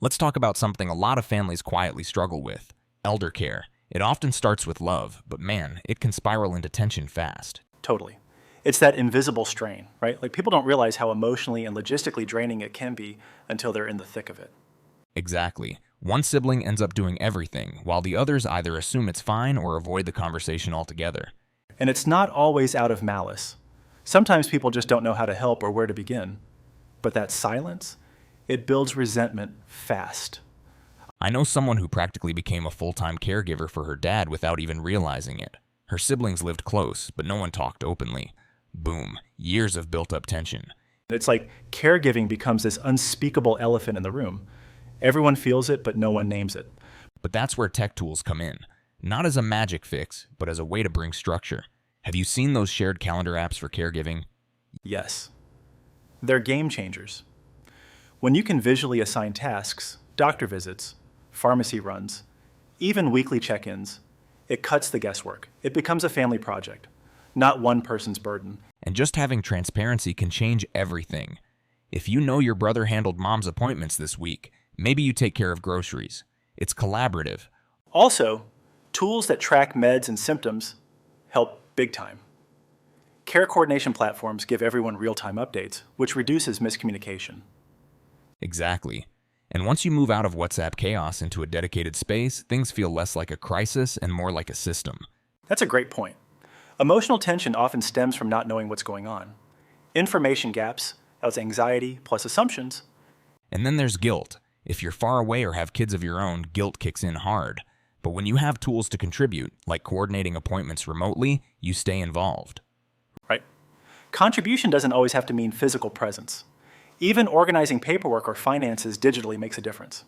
Let's talk about something a lot of families quietly struggle with: elder care. It often starts with love, but man, it can spiral into tension fast. Totally. It's that invisible strain, right? Like people don't realize how emotionally and logistically draining it can be until they're in the thick of it. Exactly. One sibling ends up doing everything, while the others either assume it's fine or avoid the conversation altogether. And it's not always out of malice. Sometimes people just don't know how to help or where to begin. But that silence, it builds resentment fast. I know someone who practically became a full-time caregiver for her dad without even realizing it. Her siblings lived close, but no one talked openly. Boom, years of built-up tension. It's like caregiving becomes this unspeakable elephant in the room. Everyone feels it, but no one names it. But that's where tech tools come in. Not as a magic fix, but as a way to bring structure. Have you seen those shared calendar apps for caregiving? Yes. They're game changers. When you can visually assign tasks, doctor visits, pharmacy runs, even weekly check-ins, it cuts the guesswork. It becomes a family project, not one person's burden. And just having transparency can change everything. If you know your brother handled mom's appointments this week, maybe you take care of groceries. It's collaborative. Also, tools that track meds and symptoms help big time. Care coordination platforms give everyone real-time updates, which reduces miscommunication. Exactly. And once you move out of WhatsApp chaos into a dedicated space, things feel less like a crisis and more like a system. That's a great point. Emotional tension often stems from not knowing what's going on. Information gaps, as anxiety plus assumptions. And then there's guilt. If you're far away or have kids of your own, guilt kicks in hard. But when you have tools to contribute, like coordinating appointments remotely, you stay involved. Right. Contribution doesn't always have to mean physical presence. Even organizing paperwork or finances digitally makes a difference.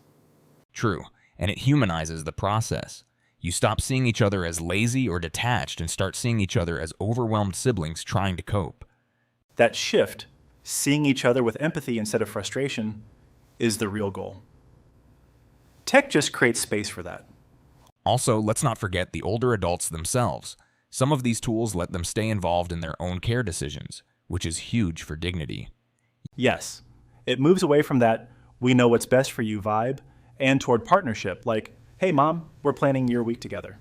True, and it humanizes the process. You stop seeing each other as lazy or detached and start seeing each other as overwhelmed siblings trying to cope. That shift, seeing each other with empathy instead of frustration, is the real goal. Tech just creates space for that. Also, let's not forget the older adults themselves. Some of these tools let them stay involved in their own care decisions, which is huge for dignity. Yes, it moves away from that "we know what's best for you" vibe and toward partnership, like, "Hey mom, we're planning your week together."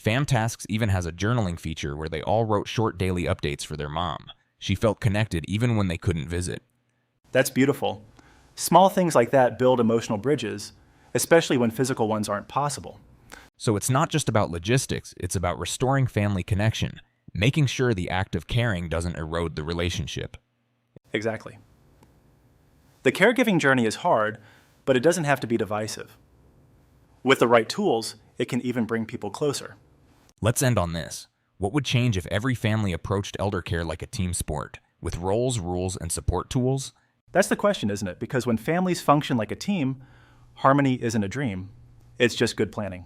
FamTasks even has a journaling feature where they all wrote short daily updates for their mom. She felt connected even when they couldn't visit. That's beautiful. Small things like that build emotional bridges, especially when physical ones aren't possible. So it's not just about logistics, it's about restoring family connection, making sure the act of caring doesn't erode the relationship. Exactly. The caregiving journey is hard, but it doesn't have to be divisive. With the right tools, it can even bring people closer. Let's end on this. What would change if every family approached elder care like a team sport, with roles, rules, and support tools? That's the question, isn't it? Because when families function like a team, harmony isn't a dream. It's just good planning.